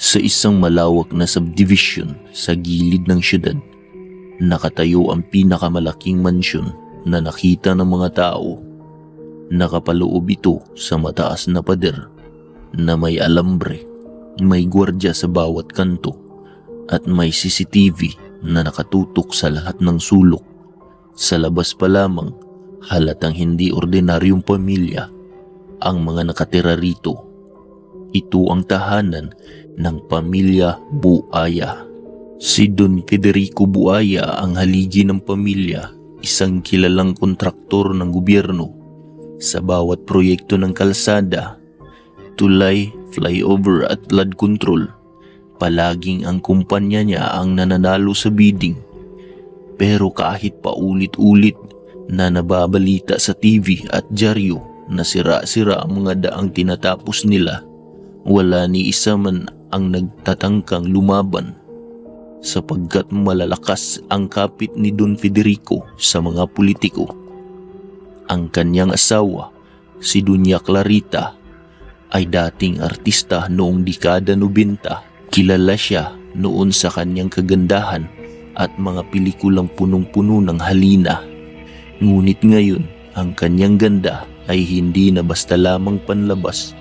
Sa isang malawak na subdivision sa gilid ng syudad, nakatayo ang pinakamalaking mansyon na nakita ng mga tao. Nakapaloob ito sa mataas na pader na may alambre, may gwardya sa bawat kanto at may CCTV na nakatutok sa lahat ng sulok. Sa labas pa lamang, halatang hindi ordinaryong pamilya ang mga nakatira rito. Ito ang tahanan ng pamilya Buaya. Si Don Federico Buaya ang haligi ng pamilya, isang kilalang kontraktor ng gobyerno. Sa bawat proyekto ng kalsada, tulay, flyover at flood control, palaging ang kumpanya niya ang nananalo sa bidding. Pero kahit paulit-ulit na nababalita sa TV at dyaryo na sira-sira ang mga daang tinatapos nila, wala ni isa man ang nagtatangkang lumaban, sapagkat malalakas ang kapit ni Don Federico sa mga politiko. Ang kanyang asawa, si Doña Clarita, ay dating artista noong dekada 90. Kilala siya noon sa kanyang kagandahan at mga pelikulang punong-puno ng halina. Ngunit ngayon, ang kanyang ganda ay hindi na basta lamang panlabas.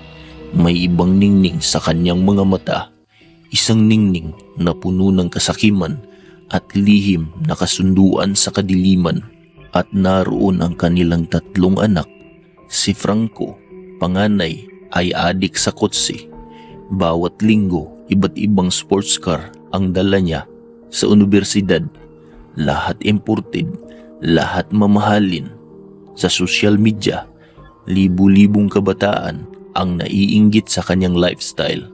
May ibang ningning sa kanyang mga mata, isang ningning na puno ng kasakiman at lihim na kasunduan sa kadiliman. At naroon ang kanilang 3 anak. Si Franco, panganay, ay adik sa kotse. Bawat linggo, iba't ibang sports car ang dala niya sa universidad. Lahat imported, lahat mamahalin. Sa social media, libu-libong kabataan ang naiinggit sa kanyang lifestyle.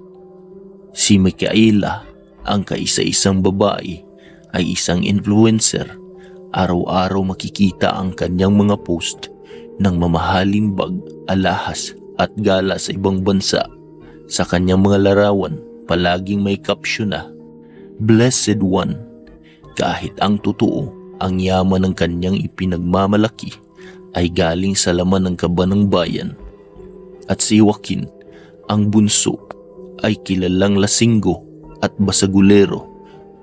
Si Micaela, ang kaisa-isang babae, ay isang influencer. Araw-araw makikita ang kanyang mga post ng mamahaling bag, alahas at gala sa ibang bansa. Sa kanyang mga larawan, palaging may caption na, "Blessed One." Kahit ang totoo, ang yaman ng kanyang ipinagmamalaki ay galing sa laman ng kaba ng bayan. At si Joaquin, ang bunso, ay kilalang lasinggo at basagulero.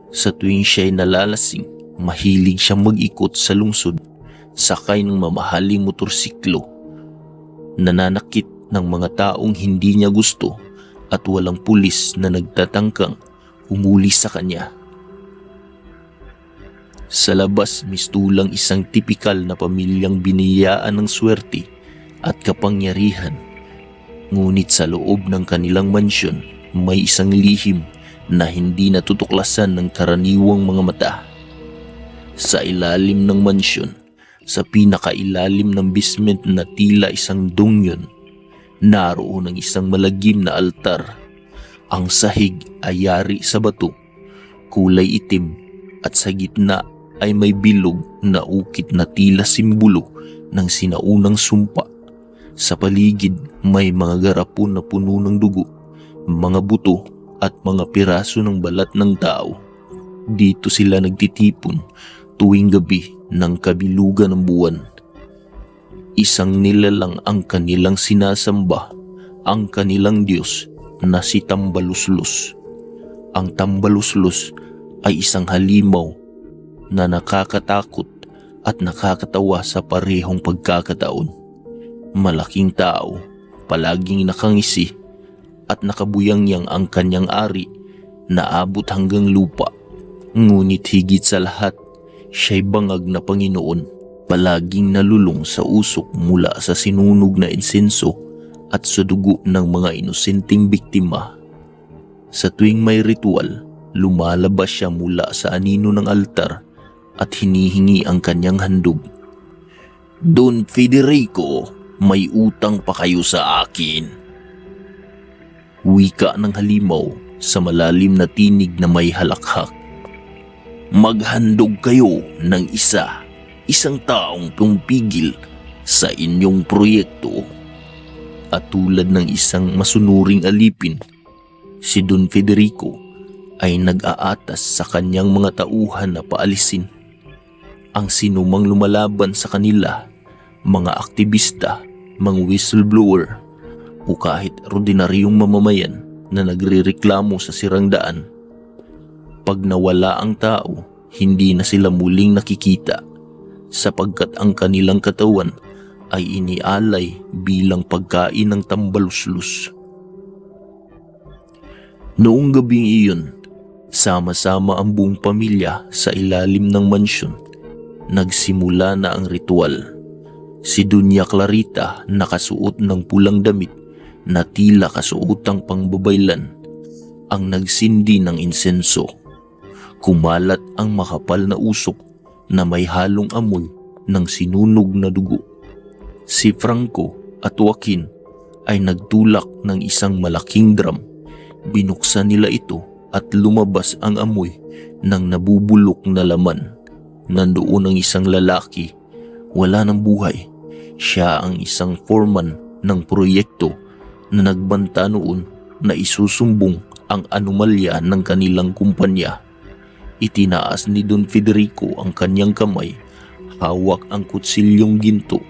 Sa tuwing siya'y nalalasing, mahilig siyang mag-ikot sa lungsod, sakay ng mamahaling motorsiklo. Nananakit ng mga taong hindi niya gusto at walang pulis na nagtatangkang humuli sa kanya. Sa labas, mistulang isang tipikal na pamilyang biniyaan ng swerte at kapangyarihan. Ngunit sa loob ng kanilang mansyon, may isang lihim na hindi natutuklasan ng karaniwang mga mata. Sa ilalim ng mansyon, sa pinakailalim ng basement na tila isang dungyon, naroon ang isang malagim na altar. Ang sahig ay yari sa bato, kulay itim, at sa gitna ay may bilog na ukit na tila simbolo ng sinaunang sumpa. Sa paligid may mga garapon na puno ng dugo, mga buto at mga piraso ng balat ng tao. Dito sila nagtitipon tuwing gabi ng kabilugan ng buwan. Isang nilalang ang kanilang sinasamba, ang kanilang Diyos na si Tambaluslos. Ang Tambaluslos ay isang halimaw na nakakatakot at nakakatawa sa parehong pagkakataon. Malaking tao, palaging nakangisi at nakabuyangyang ang kanyang ari na abot hanggang lupa. Ngunit higit sa lahat, siya'y bangag na Panginoon, palaging nalulung sa usok mula sa sinunog na insenso at sa dugo ng mga inosenteng biktima. Sa tuwing may ritual, lumalabas siya mula sa anino ng altar at hinihingi ang kanyang handog. "Don Federico, may utang pa kayo sa akin." Wika ng halimaw sa malalim na tinig na may halakhak. "Maghandog kayo ng isang taong pumipigil sa inyong proyekto." At tulad ng isang masunuring alipin, si Don Federico ay nag-aatas sa kanyang mga tauhan na paalisin ang sinumang lumalaban sa kanila, mga aktivista, mga whistleblower o kahit ordinaryong mamamayan. na nagrereklamo sa sirang daan. Pag nawala ang tao, hindi na sila muling nakikita sapagkat ang kanilang katawan ay inialay bilang pagkain ng tambaluslus. Noong gabing iyon, sama-sama ang buong pamilya sa ilalim ng mansyon. Nagsimula na ang ritual. Si Doña Clarita nakasuot ng pulang damit na tila kasuotang pangbabaylan ang nagsindi ng insenso. Kumalat ang makapal na usok na may halong amoy ng sinunog na dugo. Si Franco at Joaquin ay nagtulak ng isang malaking drum. Binuksan nila ito at lumabas ang amoy ng nabubulok na laman. Nandoon ang isang lalaki, wala ng buhay. Siya ang isang foreman ng proyekto na nagbanta noon na isusumbong ang anomalya ng kanilang kumpanya. Itinaas ni Don Federico ang kanyang kamay, hawak ang kutsilyong ginto.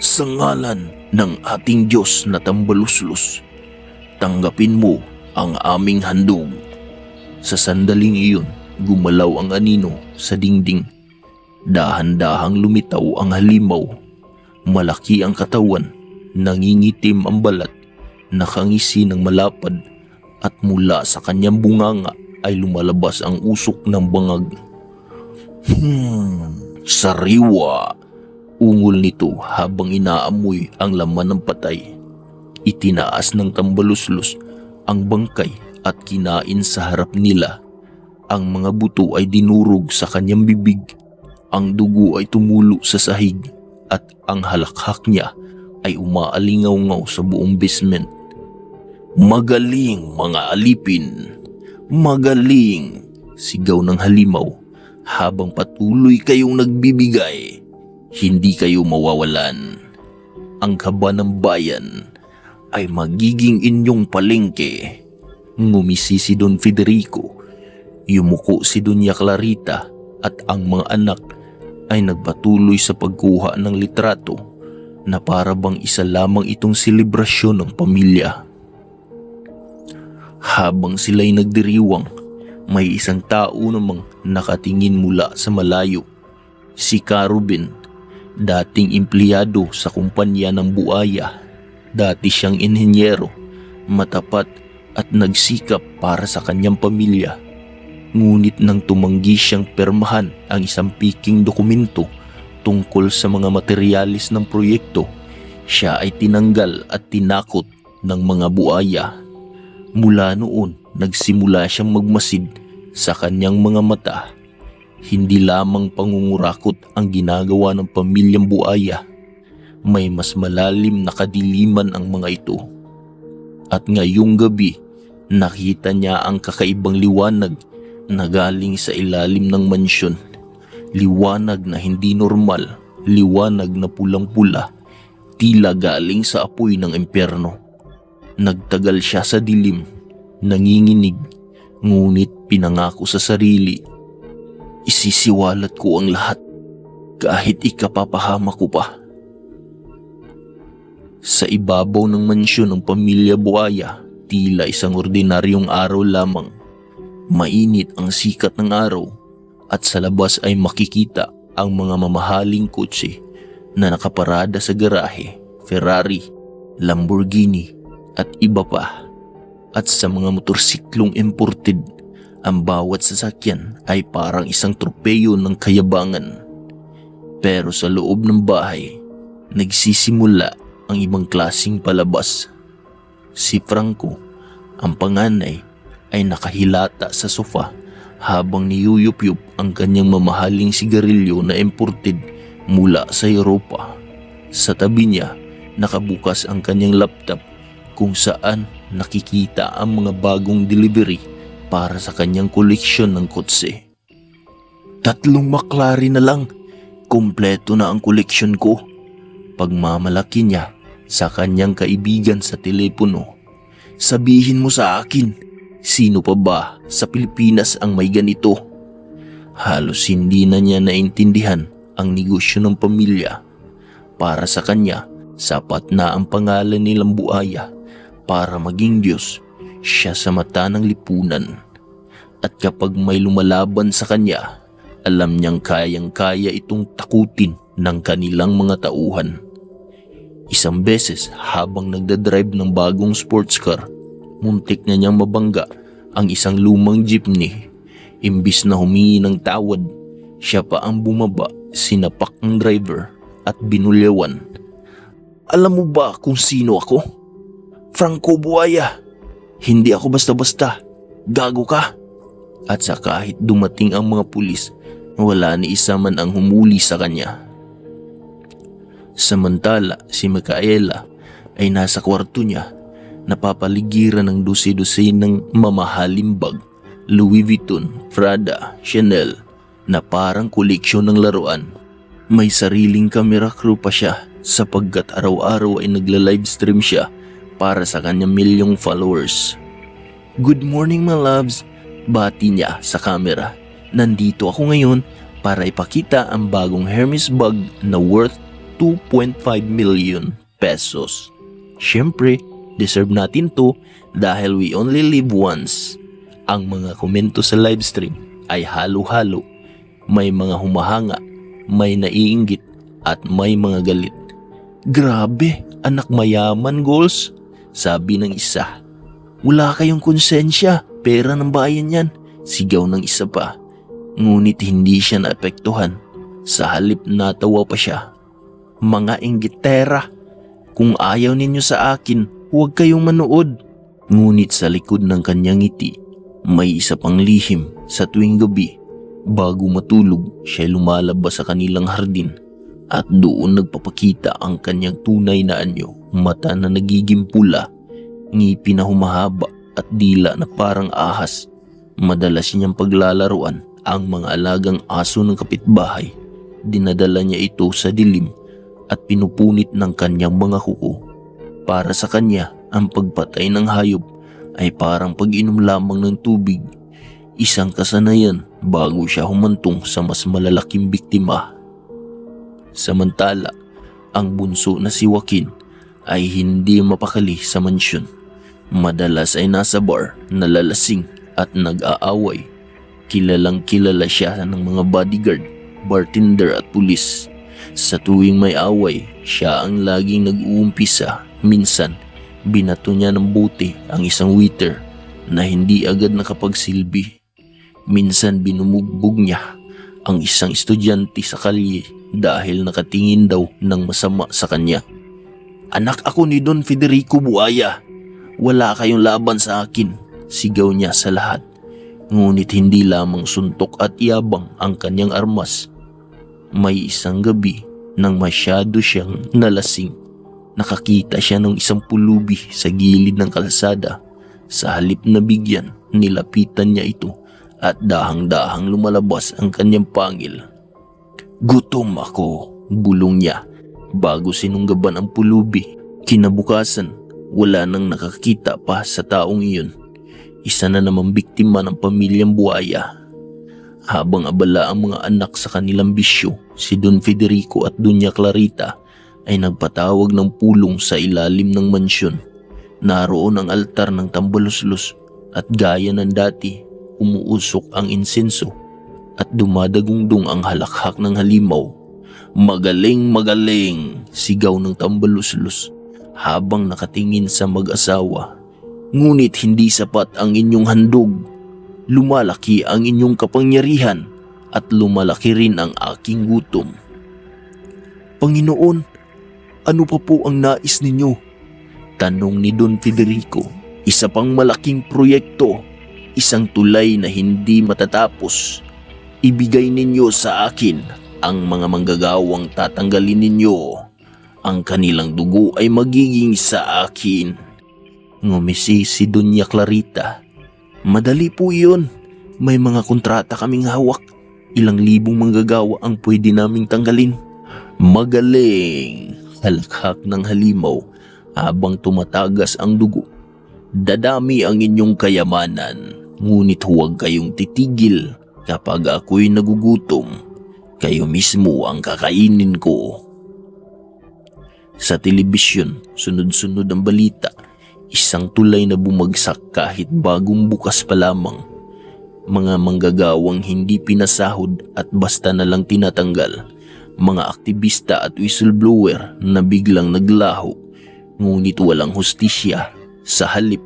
Sa ngalan ng ating Diyos na tambaluslus, tanggapin mo ang aming handog. Sa sandaling iyon, gumalaw ang anino sa dingding. Dahan-dahang lumitaw ang halimaw. Malaki ang katawan, nangingitim ang balat, nakangisi ng malapad, at mula sa kanyang bunganga ay lumalabas ang usok ng bangag. Sariwa! Ungol nito habang inaamoy ang laman ng patay. Itinaas ng tambaluslus ang bangkay at kinain sa harap nila. Ang mga buto ay dinurog sa kanyang bibig. Ang dugo ay tumulo sa sahig at ang halakhak niya ay umaalingaw-ngaw sa buong basement. Magaling mga alipin! Magaling! Sigaw ng halimaw. Habang patuloy kayong nagbibigay, hindi kayo mawawalan. Ang kaba ng bayan ay magiging inyong palengke. Ngumisi si Don Federico. Yumuko si Doña Clarita at ang mga anak ay nagpatuloy sa pagkuha ng litrato na para bang isa lamang itong selebrasyon ng pamilya. Habang sila'y nagdiriwang, may isang tao namang nakatingin mula sa malayo. Si Carubin, dating empleyado sa kumpanya ng buaya. Dati siyang inhenyero, matapat at nagsikap para sa kanyang pamilya. Ngunit nang tumanggi siyang permahan ang isang piking dokumento tungkol sa mga materyales ng proyekto, siya ay tinanggal at tinakot ng mga buaya. Mula noon, nagsimula siyang magmasid sa kanyang mga mata. Hindi lamang pangungurakot ang ginagawa ng pamilyang buaya. May mas malalim na kadiliman ang mga ito. At ngayong gabi, nakita niya ang kakaibang liwanag na galing sa ilalim ng mansyon. Liwanag na hindi normal, liwanag na pulang-pula, tila galing sa apoy ng impyerno. Nagtagal siya sa dilim, nanginginig, ngunit pinangako sa sarili, isisiwalat ko ang lahat kahit ikapapahama ko pa. Sa ibabaw ng mansyon ng pamilya buaya, tila isang ordinaryong araw lamang. Mainit ang sikat ng araw at sa labas ay makikita ang mga mamahaling kotse na nakaparada sa garahe, Ferrari, Lamborghini at iba pa. At sa mga motorsiklong imported, ang bawat sasakyan ay parang isang tropeyo ng kayabangan. Pero sa loob ng bahay, nagsisimula ang ibang klasing palabas. Si Franco, ang panganay, ay nakahilata sa sofa habang niyuyup-yup ang kanyang mamahaling sigarilyo na imported mula sa Europa. Sa tabi niya, nakabukas ang kanyang laptop kung saan nakikita ang mga bagong delivery para sa kanyang koleksyon ng kotse. 3 McLaren na lang, kumpleto na ang koleksyon ko. Pagmamalaki niya sa kanyang kaibigan sa telepono. Sabihin mo sa akin, sino pa ba sa Pilipinas ang may ganito? Halos hindi na niya naintindihan ang negosyo ng pamilya. Para sa kanya, sapat na ang pangalan nilang buaya para maging Diyos. siya sa mata ng lipunan. At kapag may lumalaban sa kanya, alam niyang kayang-kaya itong takutin ng kanilang mga tauhan. Isang beses habang nagdadrive ng bagong sports car, muntik na niyang mabangga ang isang lumang jeepney. Imbis na humingi ng tawad, siya pa ang bumaba, sinapak ang driver at binulyawan. Alam mo ba kung sino ako? Franco Buaya. Hindi ako basta-basta. Gago ka. At sa kahit dumating ang mga pulis, wala ni isa man ang humuli sa kanya. Samantala, si Micaela ay nasa kwarto niya, napapaligiran ng dusi-dusi ng mamahaling bag, Louis Vuitton, Prada, Chanel, na parang koleksyon ng laruan. May sariling camera crew pa siya sapagkat araw-araw ay nagla-livestream siya para sa kanyang milyong followers. Good morning my loves, bati niya sa camera. Nandito ako ngayon para ipakita ang bagong Hermes bag na worth 2.5 million pesos. Siyempre, deserve natin to dahil we only live once. Ang mga komento sa livestream ay halo-halo. May mga humahanga, may naiinggit at may mga galit. Grabe, anak mayaman goals, sabi ng isa. Wala kayong konsensya, pera ng bayan yan, sigaw ng isa pa. Ngunit hindi siya naapektuhan. Sa halip natawa pa siya. Mga inggitera, kung ayaw ninyo sa akin, huwag kayong manood. Ngunit sa likod ng kanyang ngiti, may isa pang lihim. Sa tuwing gabi, bago matulog, siya lumalabas sa kanilang hardin at doon nagpapakita ang kanyang tunay na anyo. Mata na nagiging pula, ngipin na humahaba at dila na parang ahas. Madalas niyang paglalaruan ang mga alagang aso ng kapitbahay. Dinadala niya ito sa dilim at pinupunit ng kanyang mga kuko. Para sa kanya, ang pagpatay ng hayop ay parang pag-inom lamang ng tubig. Isang kasanayan bago siya humantong sa mas malalaking biktima. Samantala, ang bunso na si Joaquin ay hindi mapakali sa mansyon. Madalas ay nasa bar, nalalasing at nag-aaway. Kilalang kilala siya ng mga bodyguard, bartender at pulis. Sa tuwing may away, siya ang laging nag-uumpisa. Minsan, binato niya ng bote ang isang waiter na hindi agad nakapagsilbi. Minsan binumugbog niya ang isang estudyante sa kalye dahil nakatingin daw ng masama sa kanya. Anak ako ni Don Federico Buaya. Wala kayong laban sa akin, sigaw niya sa lahat. Ngunit hindi lamang suntok at yabang ang kanyang armas. May isang gabi nang masyado siyang nalasing. Nakakita siya ng isang pulubi sa gilid ng kalsada. Sa halip na bigyan, nilapitan niya ito at dahang-dahang lumalabas ang kanyang pangil. Gutom ako, bulong niya bago sinunggaban ang pulubi. Kinabukasan, wala nang nakakita pa sa taong iyon. Isa na namang biktima ng pamilyang Buaya. Habang abala ang mga anak sa kanilang bisyo, si Don Federico at Doña Clarita ay nagpatawag ng pulong sa ilalim ng mansyon. Naroon ang altar ng tambaluslos at gaya ng dati, umuusok ang insenso at dumadagungdong ang halakhak ng halimaw. Magaling, magaling, sigaw ng tambaluslos habang nakatingin sa mag-asawa. Ngunit hindi sapat ang inyong handog. Lumalaki ang inyong kapangyarihan at lumalaki rin ang aking gutom. Panginoon, ano pa po ang nais ninyo? Tanong ni Don Federico. Isa pang malaking proyekto, isang tulay na hindi matatapos. Ibigay ninyo sa akin ang mga manggagawang tatanggalin ninyo. Ang kanilang dugo ay magiging sa akin. Ngumisi si Doña Clarita. Madali po iyon. May mga kontrata kaming hawak. Ilang libong manggagawa ang pwede naming tanggalin. Magaling! Halakhak ng halimaw habang tumatagas ang dugo. Dadami ang inyong kayamanan, ngunit huwag kayong titigil. Kapag ako'y nagugutom, kayo mismo ang kakainin ko. Sa telebisyon, sunod-sunod ang balita. Isang tulay na bumagsak kahit bagong bukas pa lamang. Mga manggagawang hindi pinasahod at basta na lang tinatanggal. Mga aktivista at whistleblower na biglang naglaho. Ngunit walang hustisya. Sa halip,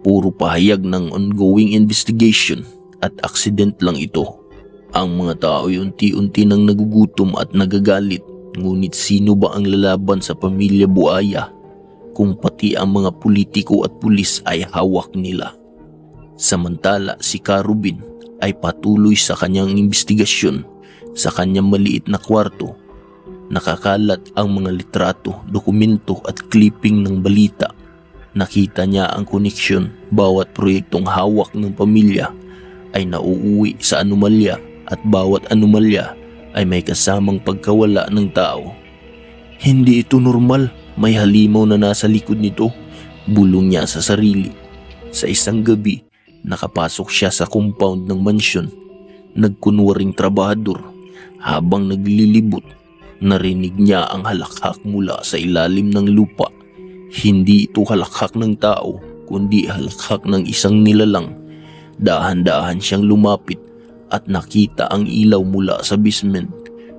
puro pahayag ng ongoing investigation at aksident lang ito. Ang mga tao ay unti-unti nang nagugutom at nagagalit. Ngunit sino ba ang lalaban sa pamilya Buaya kung pati ang mga politiko at pulis ay hawak nila? Samantala si Carubin ay patuloy sa kanyang investigasyon. Sa kanyang maliit na kwarto, nakakalat ang mga litrato, dokumento at clipping ng balita. Nakita niya ang koneksyon. Bawat proyektong hawak ng pamilya ay nauuwi sa anomalya at bawat anomalya ay may kasamang pagkawala ng tao. Hindi ito normal, may halimaw na nasa likod nito, bulong niya sa sarili. Sa isang gabi, nakapasok siya sa compound ng mansyon. Nagkunwaring trabahador. Habang naglilibot, narinig niya ang halakhak mula sa ilalim ng lupa. Hindi ito halakhak ng tao, kundi halakhak ng isang nilalang. Dahan-dahan siyang lumapit at nakita ang ilaw mula sa basement.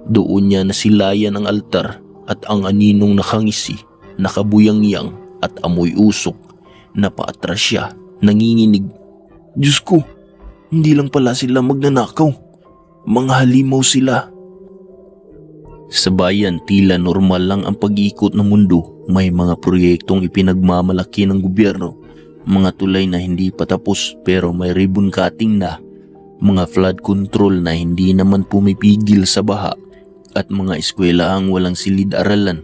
Doon niya nasilayan ang altar at ang aninong nakangisi, nakabuyangyang at amoy usok. Napaatras siya, nanginginig. Diyos ko, hindi lang pala sila magnanakaw. Mga halimaw sila. Sa bayan, tila normal lang ang pag-iikot ng mundo. May mga proyektong ipinagmamalaki ng gobyerno. Mga tulay na hindi pa tapos pero may ribbon cutting na. Mga flood control na hindi naman pumipigil sa baha at mga eskwelahang walang silid-aralan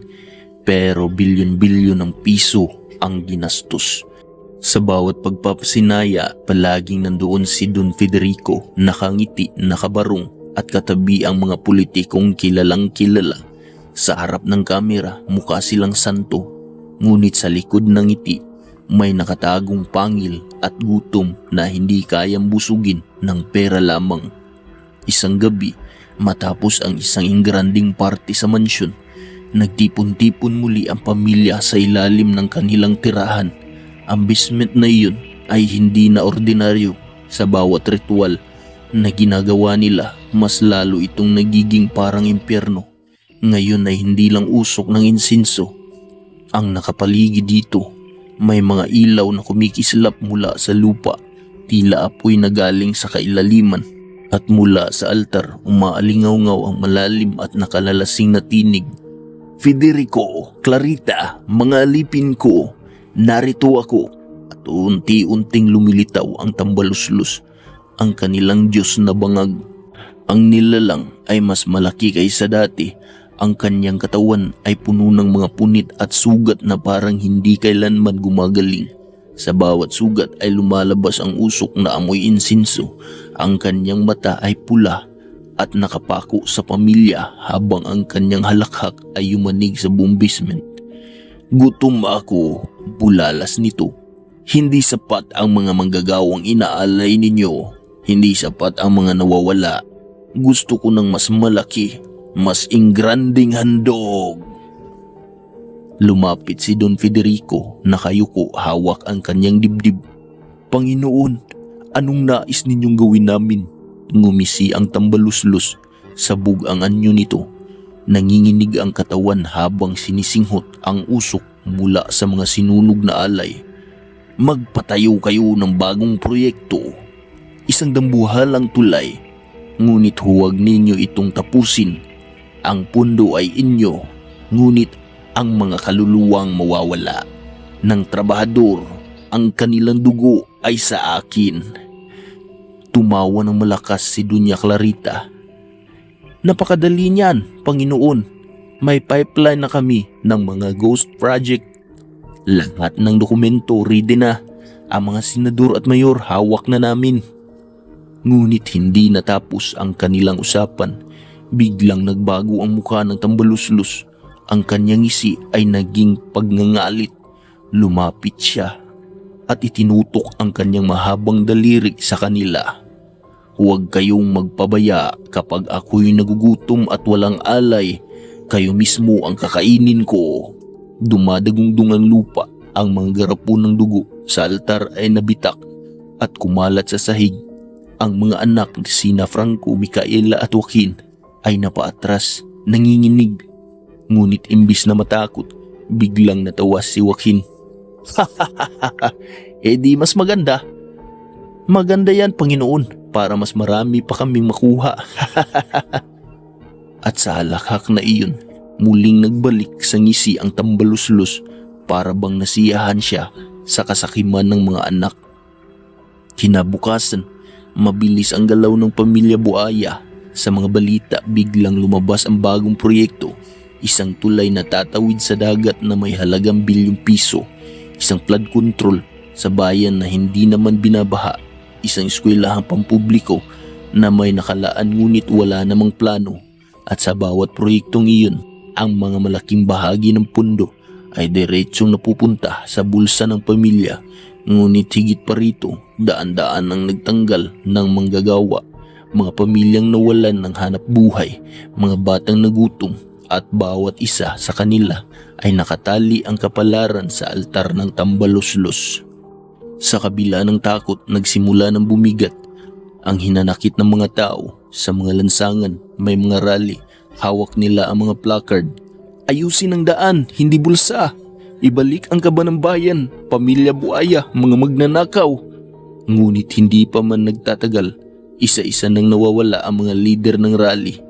pero bilyon-bilyon ng piso ang ginastos. Sa bawat pagpapasinaya, palaging nandoon si Don Federico, nakangiti, nakabarong at katabi ang mga politikong kilalang kilala. Sa harap ng kamera, mukha silang santo, ngunit sa likod ng ngiti, may nakatagong pangil at gutom na hindi kayang busugin ng pera lamang. Isang gabi, matapos ang isang ingranding party sa mansyon, nagtipon-tipon muli ang pamilya sa ilalim ng kanilang tirahan. Ang basement na iyon ay hindi na ordinaryo. Sa bawat ritual na ginagawa nila, mas lalo itong nagiging parang impyerno. Ngayon ay hindi lang usok ng insinso ang nakapaligid dito. May mga ilaw na kumikislap mula sa lupa, tila apoy na galing sa kailaliman. At mula sa altar, umaalingaw-ngaw ang malalim at nakalalasing na tinig. Federico, Clarita, mga alipin ko, narito ako. At unti-unting lumilitaw ang tambaluslus, ang kanilang Diyos na bangag. Ang nilalang ay mas malaki kaysa dati. Ang kanyang katawan ay puno ng mga punit at sugat na parang hindi kailanman gumagaling. Sa bawat sugat ay lumalabas ang usok na amoy insinso. Ang kanyang mata ay pula at nakapako sa pamilya habang ang kanyang halakhak ay yumanig sa buong basement. Gutom ako, bulalas nito. Hindi sapat ang mga manggagawang inaalay ninyo. Hindi sapat ang mga nawawala. Gusto ko ng mas malaki, mas ingranding handog. Lumapit si Don Federico, nakayuko, hawak ang kanyang dibdib. Panginoon, anong nais ninyong gawin namin? Ngumisi ang tambaluslos, sabog ang anyo nito. Nanginginig ang katawan habang sinisinghot ang usok mula sa mga sinunog na alay. Magpatayo kayo ng bagong proyekto. Isang dambuhalang tulay, ngunit huwag ninyo itong tapusin. Ang pundo ay inyo, ngunit ang mga kaluluwang mawawala. Ng trabahador, ang kanilang dugo ay sa akin. Tumawa ng malakas si Doña Clarita. Napakadali niyan, Panginoon. May pipeline na kami ng mga ghost project. Lahat ng dokumento ready na. Ang mga senador at mayor hawak na namin. Ngunit hindi natapos ang kanilang usapan. Biglang nagbago ang mukha ng tambaluslos. Ang kanyang ngisi ay naging pagngangalit. Lumapit siya at itinutok ang kanyang mahabang daliri sa kanila. Huwag kayong magpabaya kapag ako'y nagugutom at walang alay. Kayo mismo ang kakainin ko. Dumadagundong ang lupa Ang mga garapon ng dugo sa altar ay nabitak at kumalat sa sahig. Ang mga anak ni sina Franco, Micaela at Joaquin ay napaatras, nanginginig. Ngunit imbis na matakot, biglang natawa si Joaquin. Di mas maganda. Maganda yan, Panginoon, para mas marami pa kaming makuha. At sa halakhak na iyon, muling nagbalik sa ngisi ang tambaluslos para bang nasiyahan siya sa kasakiman ng mga anak. Kinabukasan, mabilis ang galaw ng pamilya Buaya. Sa mga balita, biglang lumabas ang bagong proyekto. Isang tulay na tatawid sa dagat na may halagang bilyong piso. Isang flood control sa bayan na hindi naman binabaha. Isang eskwelahang pampubliko na may nakalaan ngunit wala namang plano. At sa bawat proyektong iyon, ang mga malaking bahagi ng pundo ay diretsong napupunta sa bulsa ng pamilya. Ngunit higit pa rito, daan-daan ang nagtanggal ng manggagawa, mga pamilyang nawalan ng hanap buhay, mga batang nagutom, at bawat isa sa kanila ay nakatali ang kapalaran sa altar ng tambaluslos. Sa kabila ng takot, nagsimula ng bumigat ang hinanakit ng mga tao. Sa mga lansangan, may mga rally, hawak nila ang mga placard. Ayusin ang daan, hindi bulsa. Ibalik ang kaba ng bayan, pamilya Buaya, mga magnanakaw. Ngunit hindi pa man nagtatagal, isa-isa nang nawawala ang mga leader ng rally.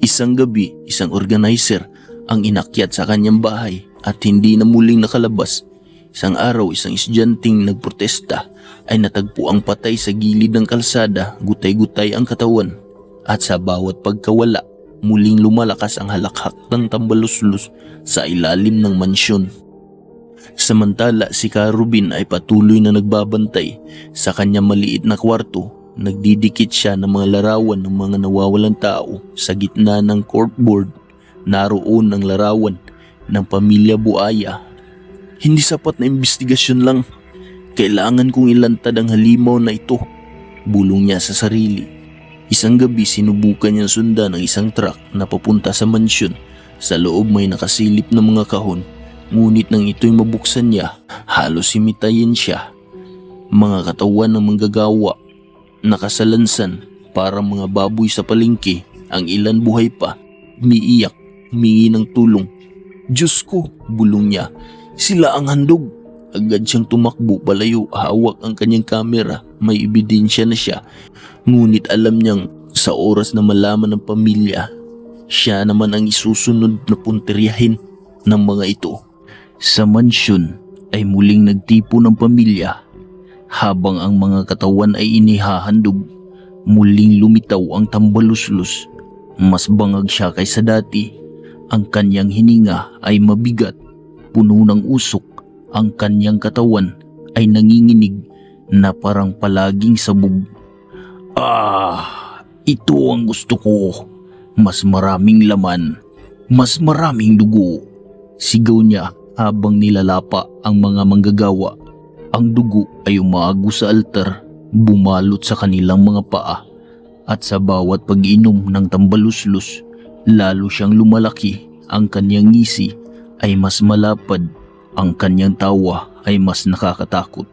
Isang gabi, isang organizer ang inakyat sa kanyang bahay at hindi na muling nakalabas. Isang araw, isang estudyanteng nagprotesta ay natagpo ang patay sa gilid ng kalsada, gutay-gutay ang katawan. At sa bawat pagkawala, muling lumalakas ang halakhak ng tambaluslos sa ilalim ng mansyon. Samantala, si Carubin ay patuloy na nagbabantay sa kanyang maliit na kwarto. Nagdidikit siya ng mga larawan ng mga nawawalang tao. Sa gitna ng corkboard, naroon ang larawan ng pamilya Buaya. Hindi sapat na investigasyon lang. Kailangan kong ilantad ang halimaw na ito, bulong niya sa sarili. Isang gabi, sinubukan niyang sundan ang isang truck na papunta sa mansyon. Sa loob may nakasilip na mga kahon. Ngunit nang ito'y mabuksan niya, halos himitayin siya. Mga katawan ng manggagawa, nakasalansan para mga baboy sa palengke. Ang ilan buhay pa, umiiyak, humingi ng tulong. Diyos ko, bulong niya, sila ang handog. Agad siyang tumakbo palayo, hawak ang kanyang kamera. May ebidensya na siya. Ngunit alam niyang sa oras na malaman ng pamilya, siya naman ang isusunod na punteriyahin ng mga ito. Sa mansyon ay muling nagtipo ng pamilya. Habang ang mga katawan ay inihahandog, muling lumitaw ang tambaluslos. Mas bangag siya kaysa dati. Ang kanyang hininga ay mabigat, puno ng usok. Ang kanyang katawan ay nanginginig na parang palaging sabog. Ito ang gusto ko. Mas maraming laman, mas maraming dugo. Sigaw niya habang nilalapa ang mga manggagawa. Ang dugo ay umaagos sa altar, bumalot sa kanilang mga paa. At sa bawat pag-inom ng tambaluslos, lalo siyang lumalaki. Ang kanyang ngisi ay mas malapad. Ang kanyang tawa ay mas nakakatakot.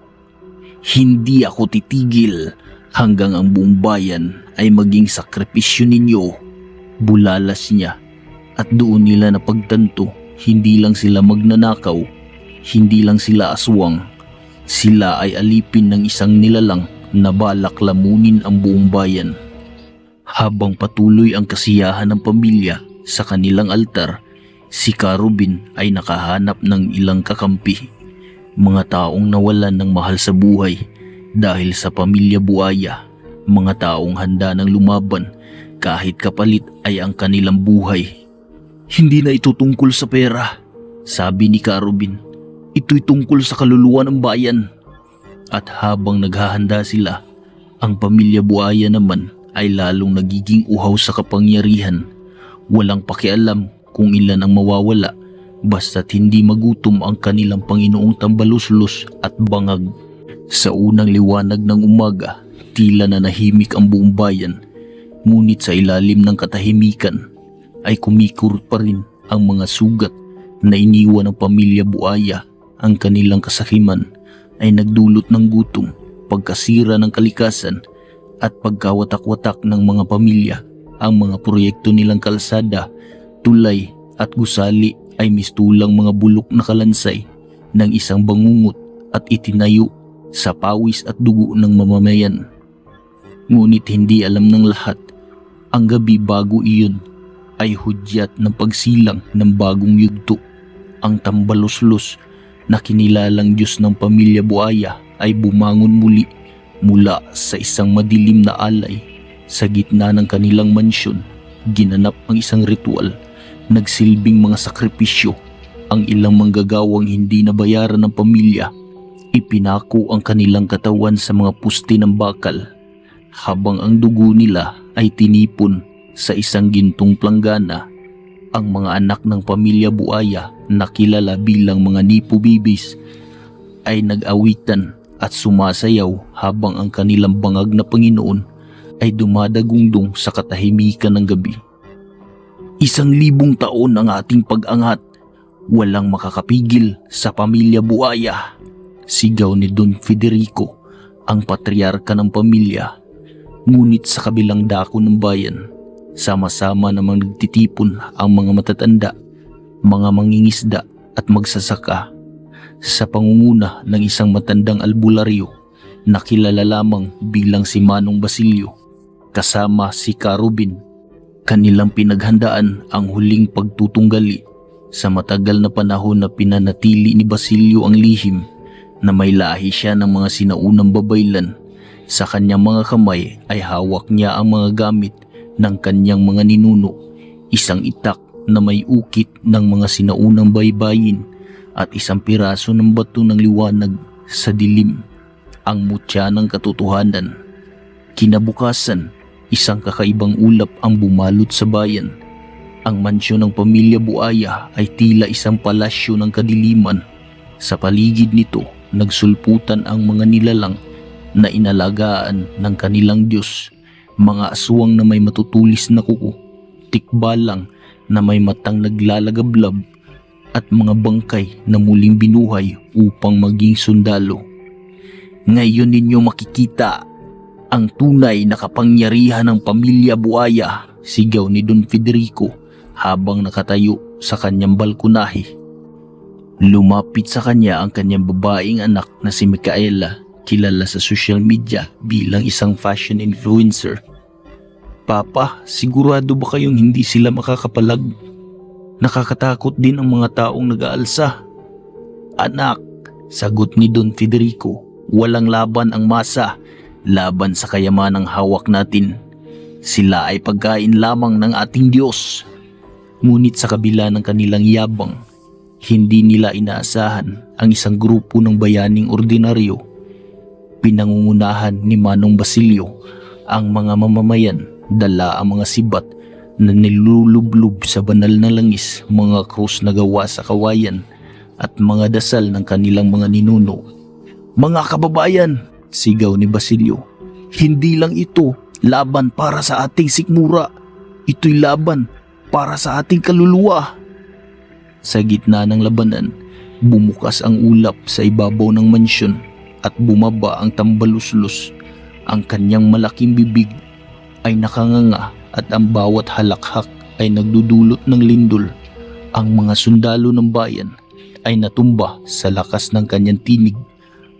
Hindi ako titigil hanggang ang buong bayan ay maging sakripisyo ninyo. Bulalas niya at doon nila napagtanto, hindi lang sila magnanakaw, hindi lang sila aswang. Sila ay alipin ng isang nilalang na balak lamunin ang buong bayan. Habang patuloy ang kasiyahan ng pamilya sa kanilang altar, si Carubin ay nakahanap ng ilang kakampi. Mga taong nawalan ng mahal sa buhay dahil sa pamilya Buaya. Mga taong handa ng lumaban kahit kapalit ay ang kanilang buhay. Hindi na ito tungkol sa pera, sabi ni Carubin. Ito'y tungkol sa kaluluwa ng bayan. At habang naghahanda sila, ang pamilya Buaya naman ay lalong nagiging uhaw sa kapangyarihan. Walang pakialam kung ilan ang mawawala, basta't hindi magutom ang kanilang Panginoong tambaluslos at bangag. Sa unang liwanag ng umaga, tila na nahimik ang buong bayan. Ngunit sa ilalim ng katahimikan ay kumikurot pa rin ang mga sugat na iniwan ng pamilya Buaya. ang kanilang kasakiman ay nagdulot ng gutom, pagkasira ng kalikasan at pagkawatak-watak ng mga pamilya. Ang mga proyekto nilang kalsada, tulay at gusali ay mistulang mga bulok na kalansay ng isang bangungot at itinayo sa pawis at dugo ng mamamayan. Ngunit hindi alam ng lahat, ang gabi bago iyon ay hudyat ng pagsilang ng bagong yugto. Ang tambaluslos na kinilalang Diyos ng pamilya Buaya ay bumangon muli mula sa isang madilim na alay. Sa gitna ng kanilang mansyon, ginanap ang isang ritual, nagsilbing mga sakripisyo. Ang ilang manggagawang hindi nabayaran ng pamilya, ipinako ang kanilang katawan sa mga puste ng bakal, habang ang dugo nila ay tinipon sa isang gintong planggana. Ang mga anak ng pamilya Buaya na kilala bilang mga Nipo Bibis ay nag-awitan at sumasayaw habang ang kanilang bangag na Panginoon ay dumadagundong sa katahimikan ng gabi. 1,000 taon ang ating pag-angat, walang makakapigil sa pamilya Buaya, sigaw ni Don Federico, ang patriarka ng pamilya. Ngunit sa kabilang dako ng bayan, sama-sama namang nagtitipon ang mga matatanda, mga mangingisda at magsasaka sa pangunguna ng isang matandang albularyo na kilala lamang bilang si Manong Basilio, kasama si Carubin. Kanilang pinaghandaan ang huling pagtutunggali sa matagal na panahon na pinanatili ni Basilio ang lihim na may lahi siya ng mga sinaunang babaylan. Sa kanyang mga kamay ay hawak niya ang mga gamit ng kanyang mga ninuno, isang itak na may ukit ng mga sinaunang baybayin at isang piraso ng bato ng liwanag sa dilim, ang mutya ng katotohanan. Kinabukasan, isang kakaibang ulap ang bumalot sa bayan. Ang mansyon ng pamilya Buaya ay tila isang palasyo ng kadiliman. Sa paligid nito, nagsulputan ang mga nilalang na inalagaan ng kanilang Diyos, mga aswang na may matutulis na kuko, tikbalang na may matang naglalagablab, at mga bangkay na muling binuhay upang maging sundalo. Ngayon ninyo makikita ang tunay na kapangyarihan ng pamilya Buaya, sigaw ni Don Federico habang nakatayo sa kanyang balkonahe. Lumapit sa kanya ang kanyang babaeng anak na si Micaela, kilala sa social media bilang isang fashion influencer. Papa, sigurado ba kayong hindi sila makakapalag? Nakakatakot din ang mga taong nag-aalsa. Anak, sagot ni Don Federico, walang laban ang masa laban sa kayamanang hawak natin. Sila ay pagkain lamang ng ating Diyos. Ngunit sa kabila ng kanilang yabang, hindi nila inaasahan ang isang grupo ng bayaning ordinaryo. Pinangungunahan ni Manong Basilio ang mga mamamayan, dala ang mga sibat na nilulublob sa banal na langis, mga krus na gawa sa kawayan at mga dasal ng kanilang mga ninuno. Mga kababayan, sigaw ni Basilio, hindi lang ito laban para sa ating sikmura, ito'y laban para sa ating kaluluwa. Sa gitna ng labanan, bumukas ang ulap sa ibabaw ng mansyon at bumaba ang tambaluslos. Ang kanyang malaking bibig ay nakanganga at ang bawat halakhak ay nagdudulot ng lindol. Ang mga sundalo ng bayan ay natumba sa lakas ng kanyang tinig.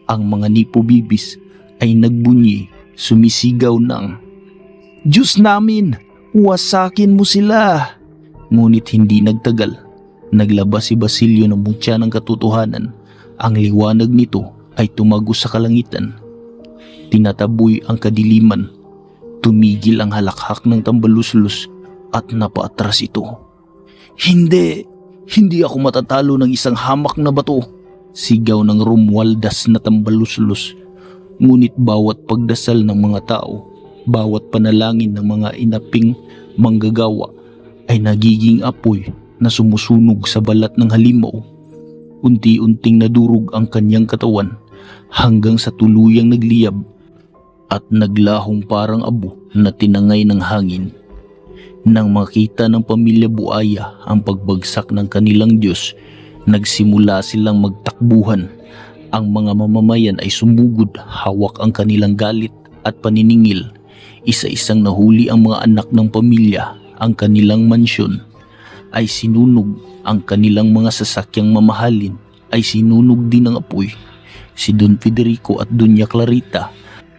Ang mga Nipo Bibis ay nagbunyi, sumisigaw ng, "Diyos namin, wasakin mo sila!" Ngunit hindi nagtagal. Naglabas si Basilio ng mutya ng katotohanan. Ang liwanag nito ay tumagos sa kalangitan. Tinataboy ang kadiliman. Tumigil ang halakhak ng tambaluslos at napaatras ito. Hindi ako matatalo ng isang hamak na bato, sigaw ng Romualdez na tambaluslos. Ngunit bawat pagdasal ng mga tao, bawat panalangin ng mga inaping manggagawa ay nagiging apoy na sumusunog sa balat ng halimaw. Unti-unting nadurog ang kanyang katawan hanggang sa tuluyang nagliyab at naglahong parang abo na tinangay ng hangin. Nang makita ng pamilya Buaya ang pagbagsak ng kanilang Diyos, Nagsimula silang magtakbuhan. Ang mga mamamayan ay sumugod, hawak ang kanilang galit at paniningil. Isa-isang nahuli ang mga anak ng pamilya, ang kanilang mansyon ay sinunog, ang kanilang mga sasakyang mamahalin ay sinunog din ng apoy. Si Don Federico at Doña Clarita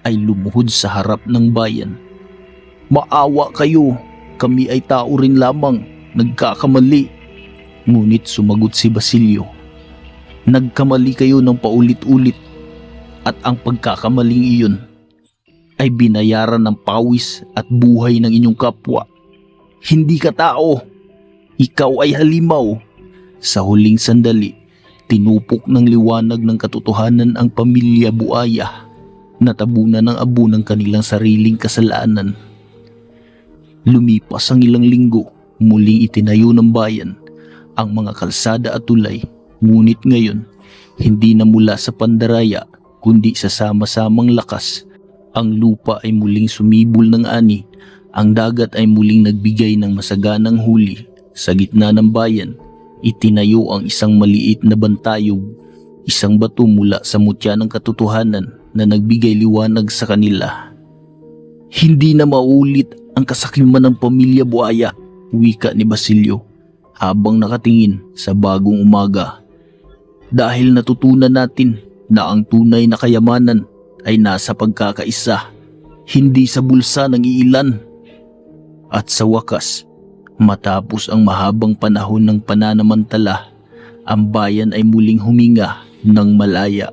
ay lumuhod sa harap ng bayan. "Maawa kayo, kami ay tao rin lamang, nagkakamali." Ngunit sumagot si Basilio, "Nagkamali kayo ng paulit-ulit at ang pagkakamaling iyon ay binayaran ng pawis at buhay ng inyong kapwa. Hindi ka tao, ikaw ay halimaw." Sa huling sandali, tinupok ng liwanag ng katotohanan ang pamilya Buaya. Natabunan ng abo ng kanilang sariling kasalanan. Lumipas ang ilang linggo, muling itinayo ng bayan ang mga kalsada at tulay. Ngunit ngayon, hindi na mula sa pandaraya kundi sa sama-samang lakas. Ang lupa ay muling sumibol ng ani, ang dagat ay muling nagbigay ng masaganang huli. Sa gitna ng bayan, itinayo ang isang maliit na bantayog, isang bato mula sa mutya ng katotohanan na nagbigay liwanag sa kanila. "Hindi na maulit ang kasakiman ng pamilya Buaya," wika ni Basilio habang nakatingin sa bagong umaga. "Dahil natutunan natin na ang tunay na kayamanan ay nasa pagkakaisa, hindi sa bulsa ng iilan." At sa wakas, matapos ang mahabang panahon ng pananamantala, ang bayan ay muling huminga ng malaya.